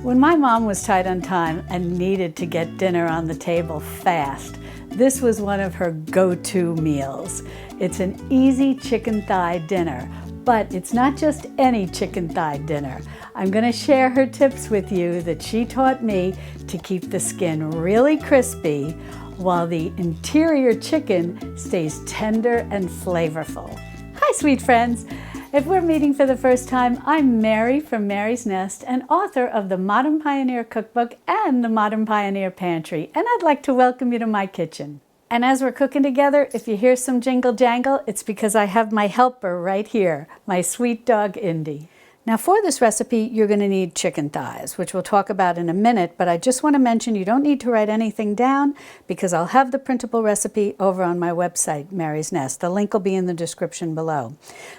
When my mom was tight on time and needed to get dinner on the table fast, this was one of her go-to meals. It's an easy chicken thigh dinner, but it's not just any chicken thigh dinner. I'm going to share her tips with you that she taught me to keep the skin really crispy while the interior chicken stays tender and flavorful. Hi, sweet friends. If we're meeting for the first time, I'm Mary from Mary's Nest and author of the Modern Pioneer Cookbook and the Modern Pioneer Pantry, and I'd like to welcome you to my kitchen. And as we're cooking together, if you hear some jingle jangle, it's because I have my helper right here, my sweet dog Indy. Now for this recipe, you're going to need chicken thighs, which we'll talk about in a minute, but I just want to mention you don't need to write anything down because I'll have the printable recipe over on my website, Mary's Nest. The link will be in the description below.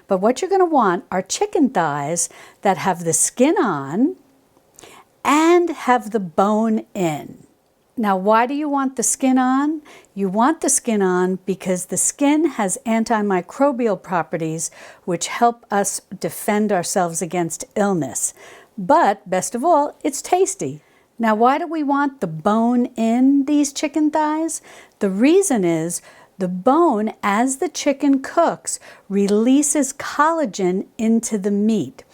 But what you're going to want are chicken thighs that have the skin on and have the bone in. Now, why do you want the skin on? You want the skin on because the skin has antimicrobial properties which help us defend ourselves against illness. But best of all, it's tasty. Now, why do we want the bone in these chicken thighs? The reason is the bone, as the chicken cooks, releases collagen into the meat.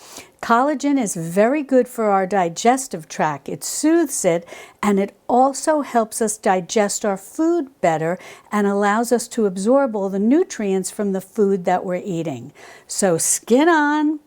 Collagen is very good for our digestive tract. It soothes it, and it also helps us digest our food better and allows us to absorb all the nutrients from the food that we're eating. So skin on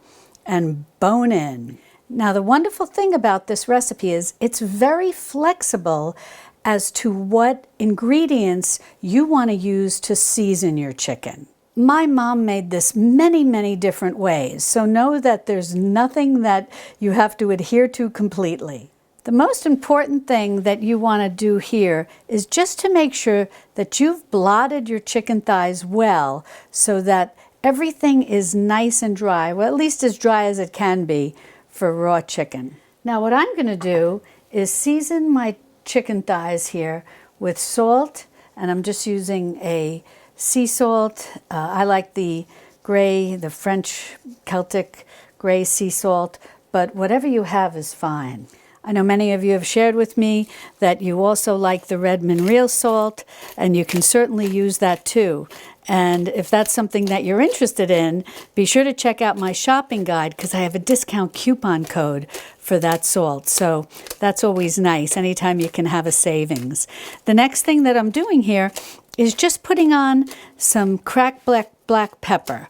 and bone in. Now, the wonderful thing about this recipe is it's very flexible as to what ingredients you want to use to season your chicken. My mom made this many different ways, so know that there's nothing that you have to adhere to completely. The most important thing that you want to do here is just to make sure that you've blotted your chicken thighs well so that everything is nice and dry, well, at least as dry as it can be for raw chicken. Now what I'm going to do is season my chicken thighs here with salt, and I'm just using a sea salt. I like the gray, the French Celtic gray sea salt, but whatever you have is fine. I know many of you have shared with me that you also like the Redmond real salt, and you can certainly use that too. And if that's something that you're interested in, be sure to check out my shopping guide because I have a discount coupon code for that salt. So that's always nice anytime you can have a savings. The next thing that I'm doing here is just putting on some cracked black pepper.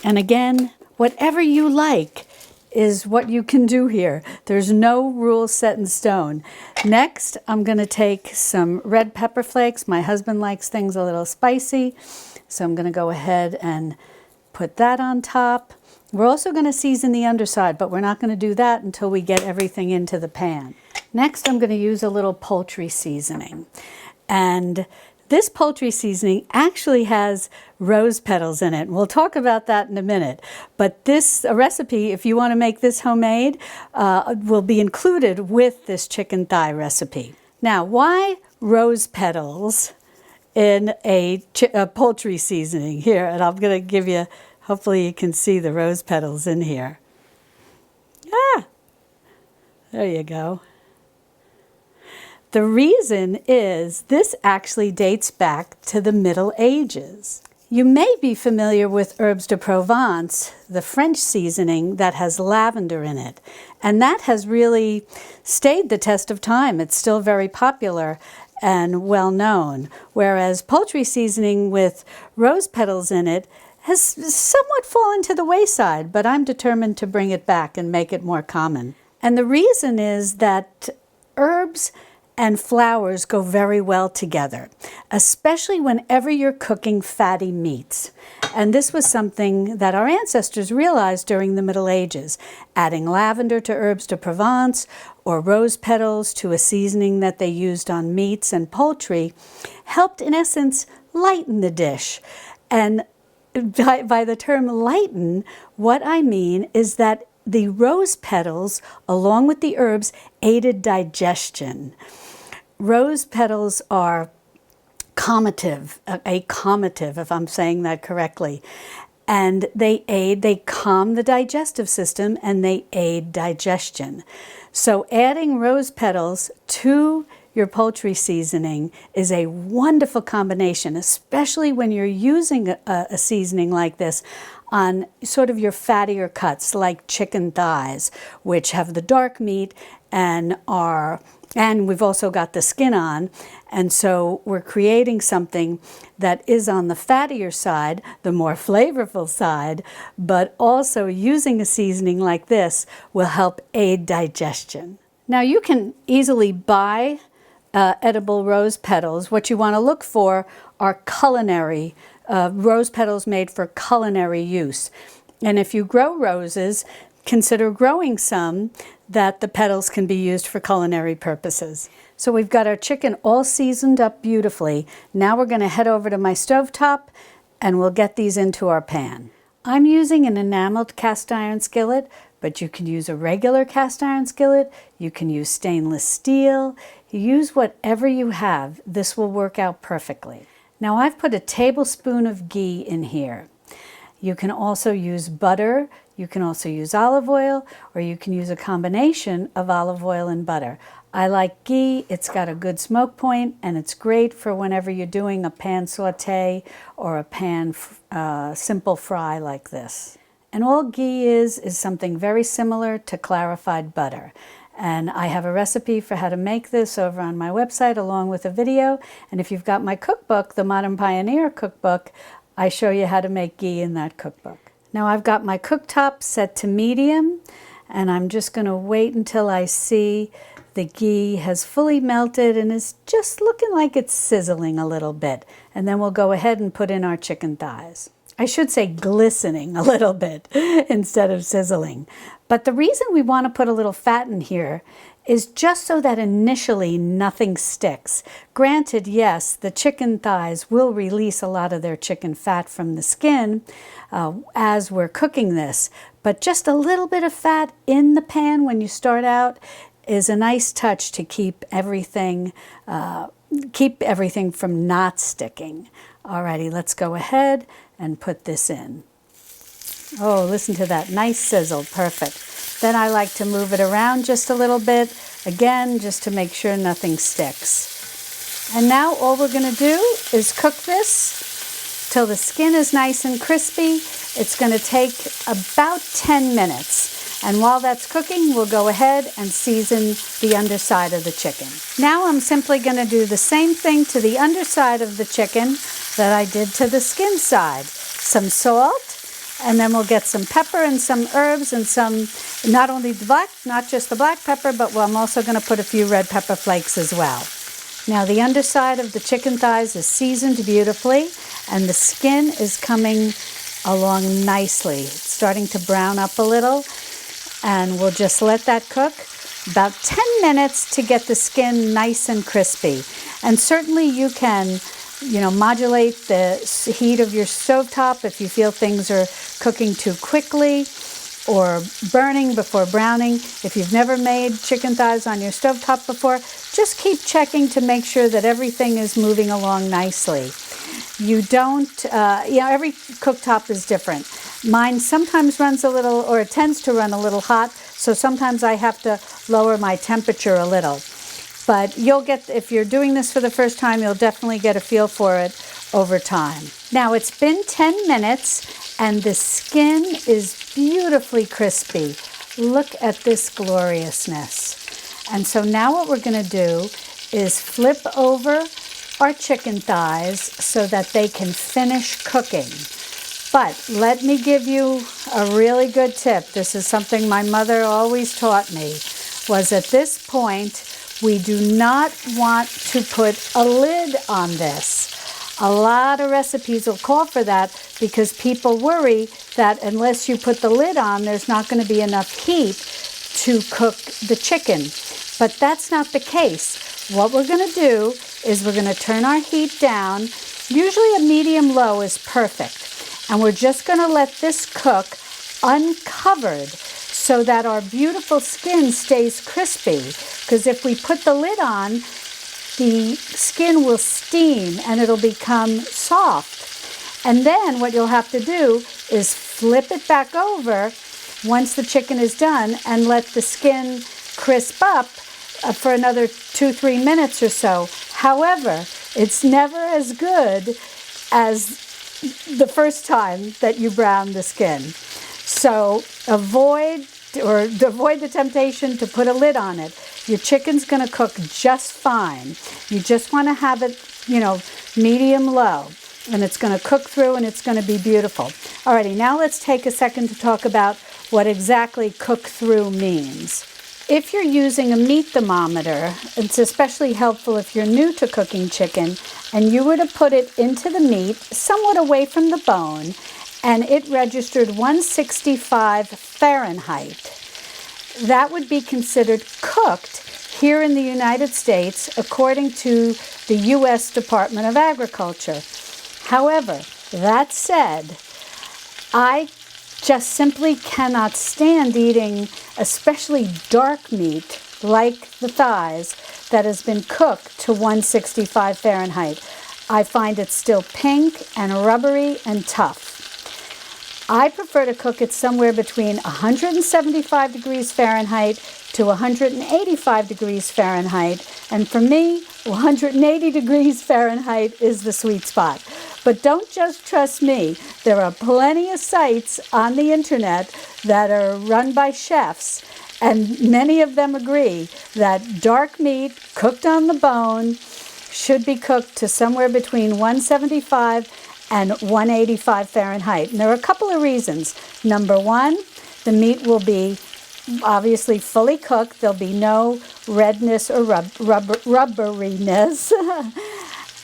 And again, whatever you like is what you can do here. There's no rule set in stone. Next, I'm going to take some red pepper flakes. My husband likes things a little spicy, so I'm going to go ahead and put that on top. We're also going to season the underside, but we're not going to do that until we get everything into the pan. Next, I'm going to use a little poultry seasoning. And this poultry seasoning actually has rose petals in it. We'll talk about that in a minute. But this recipe, if you want to make this homemade, will be included with this chicken thigh recipe. Now, why rose petals in a poultry seasoning? Here, and I'm going to give you, hopefully you can see the rose petals in here. Ah, there you go. The reason is this actually dates back to the Middle Ages. You may be familiar with herbes de Provence, the French seasoning that has lavender in it. And that has really stayed the test of time. It's still very popular and well known. Whereas poultry seasoning with rose petals in it has somewhat fallen to the wayside, but I'm determined to bring it back and make it more common. And the reason is that herbs and flowers go very well together, especially whenever you're cooking fatty meats. And this was something that our ancestors realized during the Middle Ages. Adding lavender to herbes de Provence or rose petals to a seasoning that they used on meats and poultry helped, in essence, lighten the dish. And by the term lighten, what I mean is that the rose petals, along with the herbs, aided digestion. Rose petals are combative, a combative, if I'm saying that correctly. and they calm the digestive system and they aid digestion. So adding rose petals to your poultry seasoning is a wonderful combination, especially when you're using a seasoning like this on sort of your fattier cuts like chicken thighs, which have the dark meat and we've also got the skin on. And so we're creating something that is on the fattier side, the more flavorful side, but also using a seasoning like this will help aid digestion. Now you can easily buy edible rose petals. What you want to look for are culinary rose petals made for culinary use. And if you grow roses, consider growing some that the petals can be used for culinary purposes. So we've got our chicken all seasoned up beautifully. Now we're going to head over to my stovetop and we'll get these into our pan. I'm using an enameled cast iron skillet, but you can use a regular cast iron skillet. You can use stainless steel. You use whatever you have. This will work out perfectly. Now I've put a tablespoon of ghee in here. You can also use butter, you can also use olive oil, or you can use a combination of olive oil and butter. I like ghee. It's got a good smoke point, and it's great for whenever you're doing a pan saute or a pan simple fry like this. And all ghee is something very similar to clarified butter. And I have a recipe for how to make this over on my website along with a video. And if you've got my cookbook, the Modern Pioneer cookbook, I show you how to make ghee in that cookbook. Now I've got my cooktop set to medium, and I'm just going to wait until I see the ghee has fully melted and is just looking like it's sizzling a little bit. And then we'll go ahead and put in our chicken thighs. I should say glistening a little bit instead of sizzling. But the reason we want to put a little fat in here is just so that initially nothing sticks. Granted, yes, the chicken thighs will release a lot of their chicken fat from the skin as we're cooking this, but just a little bit of fat in the pan when you start out is a nice touch to keep everything from not sticking. Alrighty, let's go ahead and put this in. Oh, listen to that nice sizzle, perfect. Then I like to move it around just a little bit, again, just to make sure nothing sticks. And now all we're going to do is cook this till the skin is nice and crispy. It's going to take about 10 minutes. And while that's cooking, we'll go ahead and season the underside of the chicken. Now I'm simply going to do the same thing to the underside of the chicken that I did to the skin side. Some salt. And then we'll get some pepper and some herbs and some, not just the black pepper, but I'm also going to put a few red pepper flakes as well. Now the underside of the chicken thighs is seasoned beautifully and the skin is coming along nicely. It's starting to brown up a little, and we'll just let that cook about 10 minutes to get the skin nice and crispy. And certainly you can modulate the heat of your stovetop if you feel things are cooking too quickly or burning before browning. If you've never made chicken thighs on your stovetop before, just keep checking to make sure that everything is moving along nicely. You don't, every cooktop is different. Mine sometimes runs a little, or it tends to run a little hot, so sometimes I have to lower my temperature a little. But if you're doing this for the first time, you'll definitely get a feel for it over time. Now it's been 10 minutes and the skin is beautifully crispy. Look at this gloriousness. And so now what we're going to do is flip over our chicken thighs so that they can finish cooking. But let me give you a really good tip. This is something my mother always taught me, was at this point, we do not want to put a lid on this. A lot of recipes will call for that because people worry that unless you put the lid on, there's not going to be enough heat to cook the chicken. But that's not the case. What we're going to do is we're going to turn our heat down. Usually a medium-low is perfect. And we're just going to let this cook uncovered so that our beautiful skin stays crispy. Because if we put the lid on, the skin will steam and it'll become soft. And then what you'll have to do is flip it back over once the chicken is done and let the skin crisp up for another 2-3 minutes or so. However, it's never as good as the first time that you brown the skin. So avoid the temptation to put a lid on it. Your chicken's going to cook just fine. You just want to have it, medium low. And it's going to cook through and it's going to be beautiful. Alrighty, now let's take a second to talk about what exactly cook through means. If you're using a meat thermometer, it's especially helpful if you're new to cooking chicken, and you were to put it into the meat somewhat away from the bone, and it registered 165 Fahrenheit. That would be considered cooked here in the United States according to the U.S. Department of Agriculture. However, that said, I just simply cannot stand eating especially dark meat like the thighs that has been cooked to 165 Fahrenheit. I find it still pink and rubbery and tough. I prefer to cook it somewhere between 175 degrees Fahrenheit to 185 degrees Fahrenheit. And for me, 180 degrees Fahrenheit is the sweet spot. But don't just trust me. There are plenty of sites on the internet that are run by chefs, and many of them agree that dark meat cooked on the bone should be cooked to somewhere between 175 and 185 Fahrenheit. And there are a couple of reasons. Number one, the meat will be obviously fully cooked. There'll be no redness or rubberiness.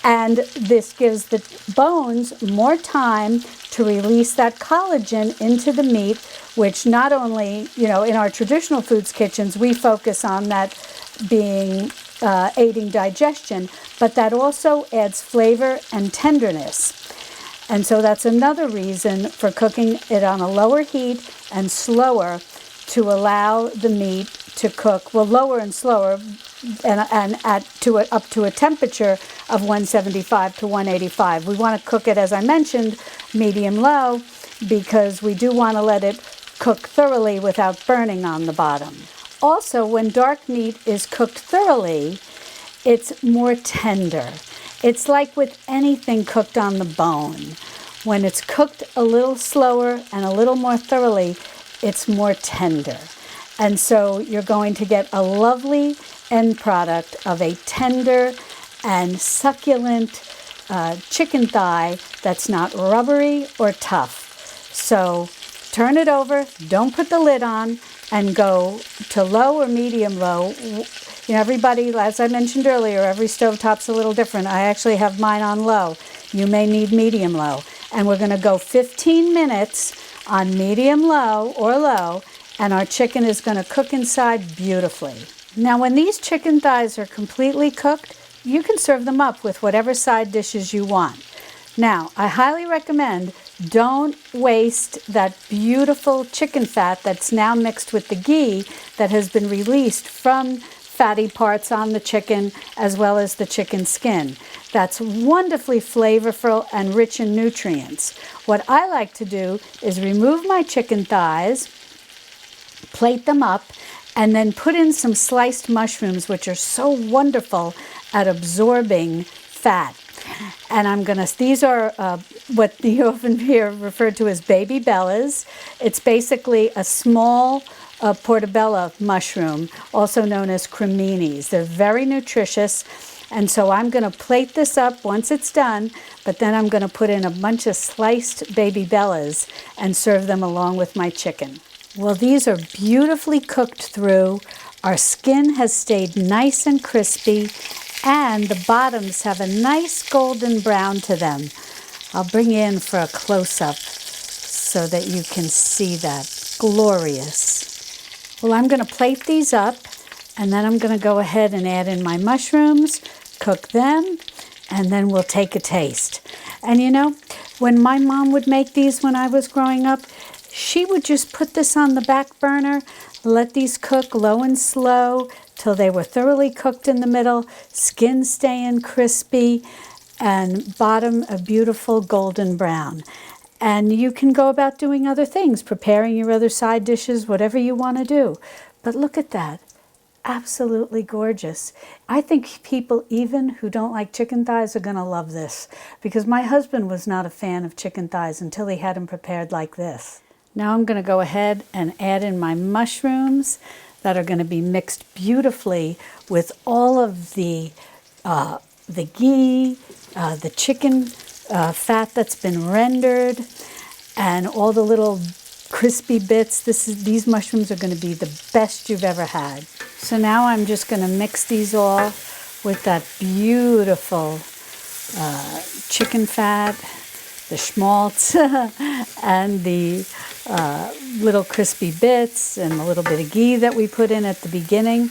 And this gives the bones more time to release that collagen into the meat, which not only, in our traditional foods kitchens, we focus on that being aiding digestion, but that also adds flavor and tenderness. And so that's another reason for cooking it on a lower heat and slower to allow the meat to cook, lower and slower, and up to a temperature of 175 to 185. We want to cook it, as I mentioned, medium-low, because we do want to let it cook thoroughly without burning on the bottom. Also, when dark meat is cooked thoroughly, it's more tender. It's like with anything cooked on the bone. When it's cooked a little slower and a little more thoroughly, it's more tender. And so you're going to get a lovely end product of a tender and succulent chicken thigh that's not rubbery or tough. So turn it over, don't put the lid on, and go to low or medium low. Everybody, as I mentioned earlier, every stovetop's a little different. I actually have mine on low. You may need medium low. And we're going to go 15 minutes on medium low or low, and our chicken is going to cook inside beautifully. Now, when these chicken thighs are completely cooked, you can serve them up with whatever side dishes you want. Now, I highly recommend don't waste that beautiful chicken fat that's now mixed with the ghee that has been released from fatty parts on the chicken as well as the chicken skin. That's wonderfully flavorful and rich in nutrients. What I like to do is remove my chicken thighs, plate them up, and then put in some sliced mushrooms, which are so wonderful at absorbing fat. And these are what you often hear referred to as baby bellas. It's basically a small portobello mushroom, also known as creminis. They're very nutritious. And so I'm going to plate this up once it's done, but then I'm going to put in a bunch of sliced baby bellas and serve them along with my chicken. Well, these are beautifully cooked through. Our skin has stayed nice and crispy, and the bottoms have a nice golden brown to them. I'll bring you in for a close-up so that you can see that. Glorious. Well, I'm going to plate these up, and then I'm going to go ahead and add in my mushrooms, cook them, and then we'll take a taste. And when my mom would make these when I was growing up, she would just put this on the back burner, let these cook low and slow till they were thoroughly cooked in the middle, skin staying crispy, and bottom a beautiful golden brown. And you can go about doing other things, preparing your other side dishes, whatever you want to do. But look at that. Absolutely gorgeous. I think people even who don't like chicken thighs are going to love this, because my husband was not a fan of chicken thighs until he had them prepared like this. Now I'm going to go ahead and add in my mushrooms that are going to be mixed beautifully with all of the ghee, the chicken fat that's been rendered, and all the little crispy bits. These mushrooms are going to be the best you've ever had. So now I'm just going to mix these all with that beautiful chicken fat, the schmaltz, and the little crispy bits, and a little bit of ghee that we put in at the beginning.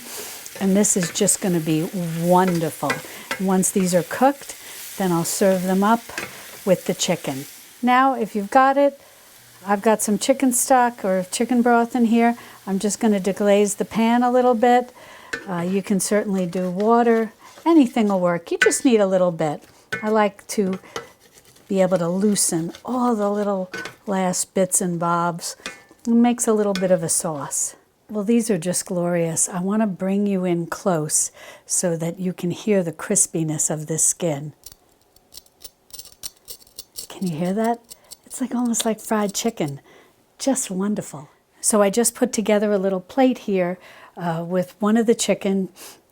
And this is just going to be wonderful. Once these are cooked, then I'll serve them up with the chicken. Now, if you've got it, I've got some chicken stock or chicken broth in here. I'm just going to deglaze the pan a little bit. You can certainly do water. Anything will work. You just need a little bit. I like to be able to loosen all the little last bits and bobs. It makes a little bit of a sauce. Well, these are just glorious. I want to bring you in close so that you can hear the crispiness of this skin. Can you hear that? It's like almost like fried chicken. Just wonderful. So I just put together a little plate here with one of the chicken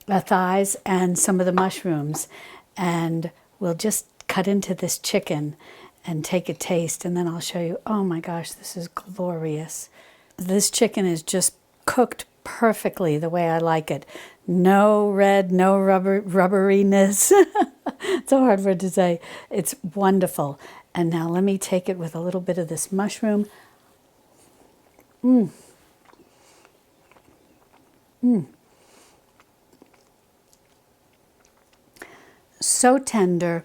thighs and some of the mushrooms. And we'll just cut into this chicken and take a taste, and then I'll show you. Oh my gosh, this is glorious. This chicken is just cooked perfectly the way I like it. No red, no rubberiness. It's a hard word to say. It's wonderful. And now let me take it with a little bit of this mushroom. So tender,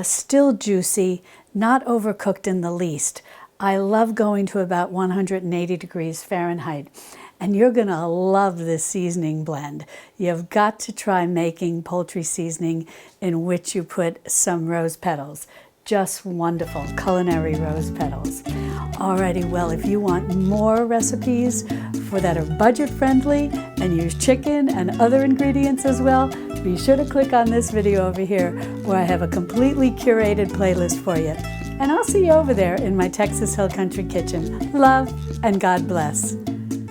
still juicy, not overcooked in the least. I love going to about 180 degrees Fahrenheit. And you're going to love this seasoning blend. You've got to try making poultry seasoning in which you put some rose petals. Just wonderful, culinary rose petals. Alrighty, well, if you want more recipes that are budget friendly and use chicken and other ingredients as well, be sure to click on this video over here where I have a completely curated playlist for you. And I'll see you over there in my Texas Hill Country kitchen. Love and God bless.